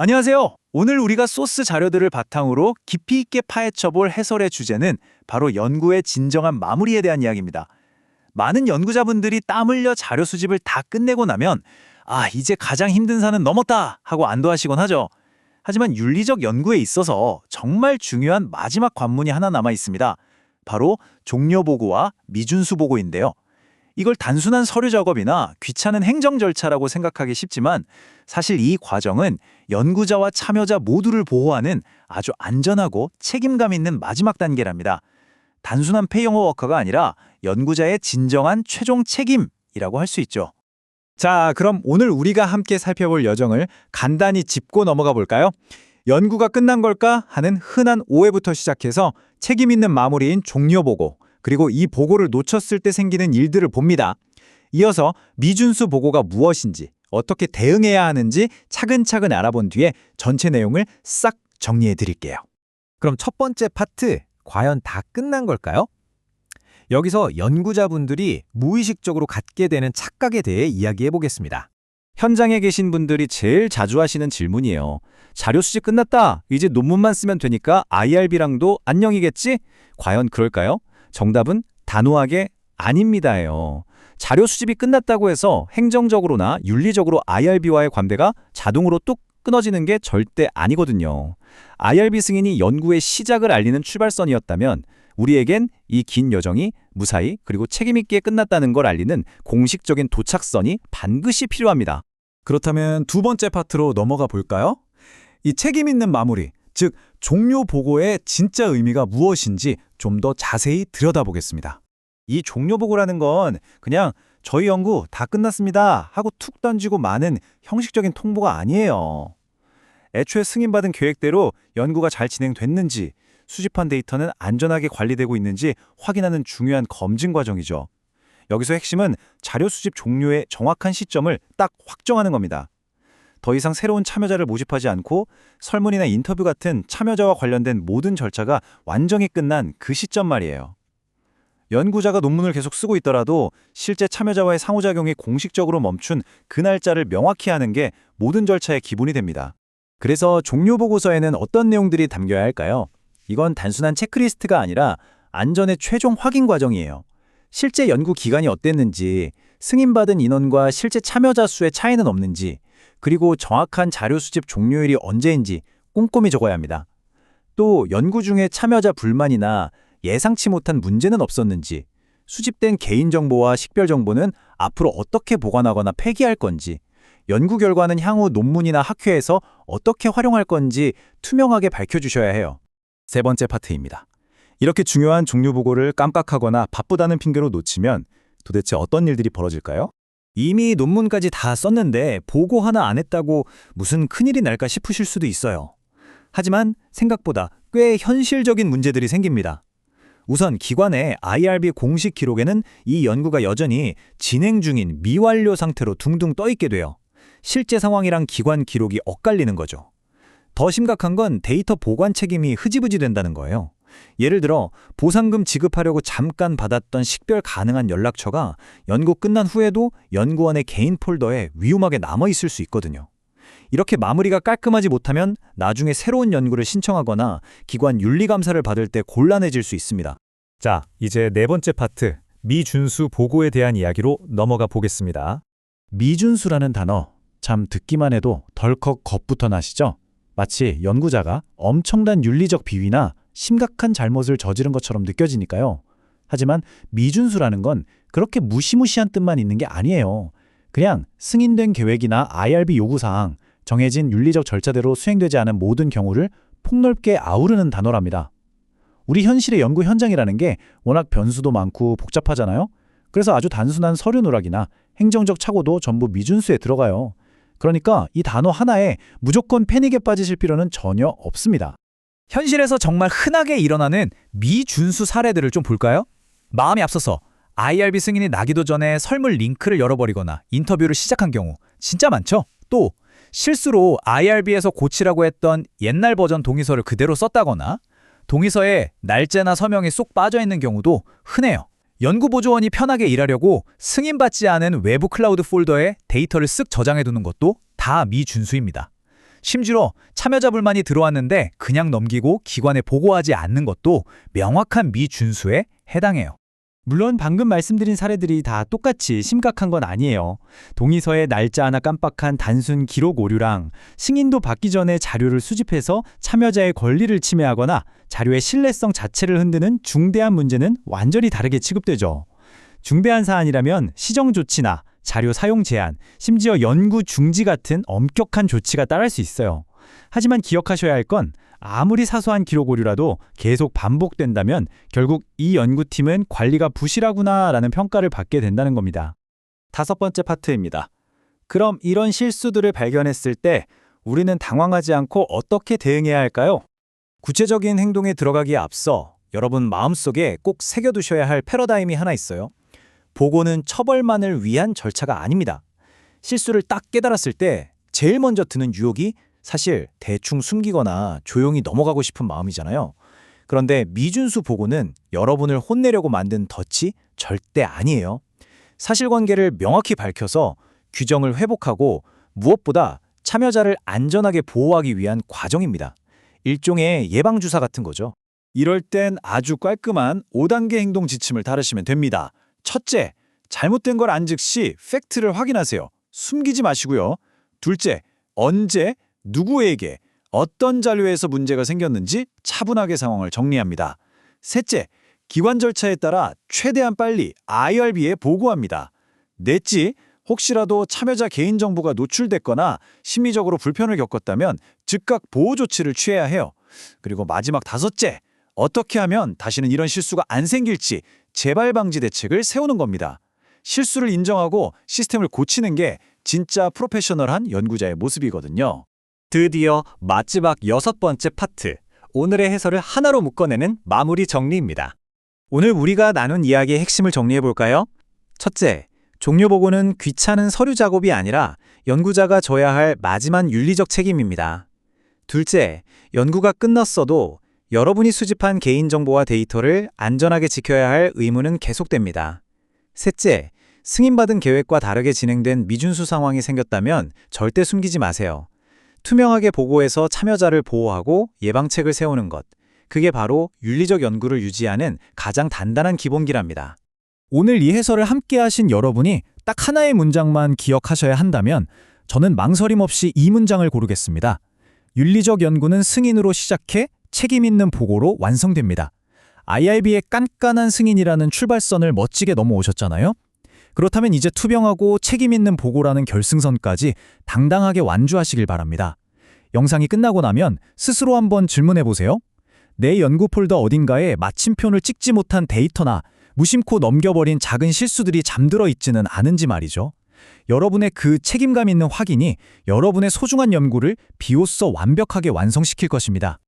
안녕하세요. 오늘 우리가 소스 자료들을 바탕으로 깊이 있게 파헤쳐볼 해설의 주제는 바로 연구의 진정한 마무리에 대한 이야기입니다. 많은 연구자분들이 땀 흘려 자료 수집을 다 끝내고 나면 이제 가장 힘든 산은 넘었다 하고 안도하시곤 하죠. 하지만 윤리적 연구에 있어서 정말 중요한 마지막 관문이 하나 남아 있습니다. 바로 종료 보고와 미준수 보고인데요. 이걸 단순한 서류 작업이나 귀찮은 행정 절차라고 생각하기 쉽지만 사실 이 과정은 연구자와 참여자 모두를 보호하는 아주 안전하고 책임감 있는 마지막 단계랍니다. 단순한 페이용어 워커가 아니라 연구자의 진정한 최종 책임이라고 할 수 있죠. 자, 그럼 오늘 우리가 함께 살펴볼 여정을 간단히 짚고 넘어가 볼까요? 연구가 끝난 걸까 하는 흔한 오해부터 시작해서 책임 있는 마무리인 종료 보고, 그리고 이 보고를 놓쳤을 때 생기는 일들을 봅니다. 이어서 미준수 보고가 무엇인지, 어떻게 대응해야 하는지 차근차근 알아본 뒤에 전체 내용을 싹 정리해 드릴게요. 그럼 첫 번째 파트, 과연 다 끝난 걸까요? 여기서 연구자분들이 무의식적으로 갖게 되는 착각에 대해 이야기해 보겠습니다. 현장에 계신 분들이 제일 자주 하시는 질문이에요. 자료 수집 끝났다. 이제 논문만 쓰면 되니까 IRB랑도 안녕이겠지? 과연 그럴까요? 정답은 단호하게 아닙니다예요. 자료 수집이 끝났다고 해서 행정적으로나 윤리적으로 IRB와의 관계가 자동으로 뚝 끊어지는 게 절대 아니거든요. IRB 승인이 연구의 시작을 알리는 출발선이었다면 우리에겐 이 긴 여정이 무사히 그리고 책임있게 끝났다는 걸 알리는 공식적인 도착선이 반드시 필요합니다. 그렇다면 두 번째 파트로 넘어가 볼까요? 이 책임 있는 마무리, 즉 종료 보고의 진짜 의미가 무엇인지 좀 더 자세히 들여다보겠습니다. 이 종료 보고라는 건 그냥 저희 연구 다 끝났습니다 하고 툭 던지고 마는 형식적인 통보가 아니에요. 애초에 승인받은 계획대로 연구가 잘 진행됐는지, 수집한 데이터는 안전하게 관리되고 있는지 확인하는 중요한 검증 과정이죠. 여기서 핵심은 자료 수집 종료의 정확한 시점을 딱 확정하는 겁니다. 더 이상 새로운 참여자를 모집하지 않고 설문이나 인터뷰 같은 참여자와 관련된 모든 절차가 완전히 끝난 그 시점 말이에요. 연구자가 논문을 계속 쓰고 있더라도 실제 참여자와의 상호작용이 공식적으로 멈춘 그 날짜를 명확히 하는 게 모든 절차의 기본이 됩니다. 그래서 종료 보고서에는 어떤 내용들이 담겨야 할까요? 이건 단순한 체크리스트가 아니라 안전의 최종 확인 과정이에요. 실제 연구 기간이 어땠는지, 승인받은 인원과 실제 참여자 수의 차이는 없는지, 그리고 정확한 자료 수집 종료일이 언제인지 꼼꼼히 적어야 합니다. 또 연구 중에 참여자 불만이나 예상치 못한 문제는 없었는지, 수집된 개인정보와 식별정보는 앞으로 어떻게 보관하거나 폐기할 건지, 연구 결과는 향후 논문이나 학회에서 어떻게 활용할 건지 투명하게 밝혀주셔야 해요. 세 번째 파트입니다. 이렇게 중요한 종료 보고를 깜빡하거나 바쁘다는 핑계로 놓치면 도대체 어떤 일들이 벌어질까요? 이미 논문까지 다 썼는데 보고 하나 안 했다고 무슨 큰일이 날까 싶으실 수도 있어요. 하지만 생각보다 꽤 현실적인 문제들이 생깁니다. 우선 기관의 IRB 공식 기록에는 이 연구가 여전히 진행 중인 미완료 상태로 둥둥 떠있게 돼요. 실제 상황이랑 기관 기록이 엇갈리는 거죠. 더 심각한 건 데이터 보관 책임이 흐지부지 된다는 거예요. 예를 들어 보상금 지급하려고 잠깐 받았던 식별 가능한 연락처가 연구 끝난 후에도 연구원의 개인 폴더에 위험하게 남아있을 수 있거든요. 이렇게 마무리가 깔끔하지 못하면 나중에 새로운 연구를 신청하거나 기관 윤리감사를 받을 때 곤란해질 수 있습니다. 자, 이제 네 번째 파트, 미준수 보고에 대한 이야기로 넘어가 보겠습니다. 미준수라는 단어, 참 듣기만 해도 덜컥 겁부터 나시죠? 마치 연구자가 엄청난 윤리적 비위나 심각한 잘못을 저지른 것처럼 느껴지니까요. 하지만 미준수라는 건 그렇게 무시무시한 뜻만 있는 게 아니에요. 그냥 승인된 계획이나 IRB 요구사항, 정해진 윤리적 절차대로 수행되지 않은 모든 경우를 폭넓게 아우르는 단어랍니다. 우리 현실의 연구 현장이라는 게 워낙 변수도 많고 복잡하잖아요. 그래서 아주 단순한 서류 누락이나 행정적 착오도 전부 미준수에 들어가요. 그러니까 이 단어 하나에 무조건 패닉에 빠지실 필요는 전혀 없습니다. 현실에서 정말 흔하게 일어나는 미준수 사례들을 좀 볼까요? 마음이 앞서서 IRB 승인이 나기도 전에 설문 링크를 열어버리거나 인터뷰를 시작한 경우 진짜 많죠? 또 실수로 IRB에서 고치라고 했던 옛날 버전 동의서를 그대로 썼다거나 동의서에 날짜나 서명이 쏙 빠져있는 경우도 흔해요. 연구보조원이 편하게 일하려고 승인받지 않은 외부 클라우드 폴더에 데이터를 쓱 저장해두는 것도 다 미준수입니다. 심지어 참여자불만이 들어왔는데 그냥 넘기고 기관에 보고하지 않는 것도 명확한 미준수에 해당해요. 물론 방금 말씀드린 사례들이 다 똑같이 심각한 건 아니에요. 동의서에 날짜 하나 깜빡한 단순 기록 오류랑 승인도 받기 전에 자료를 수집해서 참여자의 권리를 침해하거나 자료의 신뢰성 자체를 흔드는 중대한 문제는 완전히 다르게 취급되죠. 중대한 사안이라면 시정 조치나 자료 사용 제한, 심지어 연구 중지 같은 엄격한 조치가 따를 수 있어요. 하지만 기억하셔야 할 건 아무리 사소한 기록 오류라도 계속 반복된다면 결국 이 연구팀은 관리가 부실하구나라는 평가를 받게 된다는 겁니다. 5번째 파트입니다. 그럼 이런 실수들을 발견했을 때 우리는 당황하지 않고 어떻게 대응해야 할까요? 구체적인 행동에 들어가기에 앞서 여러분 마음속에 꼭 새겨두셔야 할 패러다임이 하나 있어요. 보고는 처벌만을 위한 절차가 아닙니다. 실수를 딱 깨달았을 때 제일 먼저 드는 유혹이 사실 대충 숨기거나 조용히 넘어가고 싶은 마음이잖아요. 그런데 미준수 보고는 여러분을 혼내려고 만든 덫이 절대 아니에요. 사실관계를 명확히 밝혀서 규정을 회복하고 무엇보다 참여자를 안전하게 보호하기 위한 과정입니다. 일종의 예방주사 같은 거죠. 이럴 땐 아주 깔끔한 5단계 행동 지침을 따르시면 됩니다. 첫째, 잘못된 걸 안 즉시 팩트를 확인하세요. 숨기지 마시고요. 둘째, 언제, 누구에게, 어떤 자료에서 문제가 생겼는지 차분하게 상황을 정리합니다. 셋째, 기관 절차에 따라 최대한 빨리 IRB에 보고합니다. 넷째, 혹시라도 참여자 개인정보가 노출됐거나 심리적으로 불편을 겪었다면 즉각 보호 조치를 취해야 해요. 그리고 마지막 5째, 어떻게 하면 다시는 이런 실수가 안 생길지 재발 방지 대책을 세우는 겁니다. 실수를 인정하고 시스템을 고치는 게 진짜 프로페셔널한 연구자의 모습이거든요. 드디어 마지막 6번째 파트, 오늘의 해설을 하나로 묶어내는 마무리 정리입니다. 오늘 우리가 나눈 이야기의 핵심을 정리해볼까요? 첫째, 종료보고는 귀찮은 서류 작업이 아니라 연구자가 져야 할 마지막 윤리적 책임입니다. 둘째, 연구가 끝났어도 여러분이 수집한 개인정보와 데이터를 안전하게 지켜야 할 의무는 계속됩니다. 셋째, 승인받은 계획과 다르게 진행된 미준수 상황이 생겼다면 절대 숨기지 마세요. 투명하게 보고해서 참여자를 보호하고 예방책을 세우는 것, 그게 바로 윤리적 연구를 유지하는 가장 단단한 기본기랍니다. 오늘 이 해설을 함께 하신 여러분이 딱 하나의 문장만 기억하셔야 한다면 저는 망설임 없이 이 문장을 고르겠습니다. 윤리적 연구는 승인으로 시작해 책임 있는 보고로 완성됩니다. IRB의 깐깐한 승인이라는 출발선을 멋지게 넘어오셨잖아요. 그렇다면 이제 투명하고 책임 있는 보고라는 결승선까지 당당하게 완주하시길 바랍니다. 영상이 끝나고 나면 스스로 한번 질문해보세요. 내 연구 폴더 어딘가에 마침표를 찍지 못한 데이터나 무심코 넘겨버린 작은 실수들이 잠들어 있지는 않은지 말이죠. 여러분의 그 책임감 있는 확인이 여러분의 소중한 연구를 비로소 완벽하게 완성시킬 것입니다.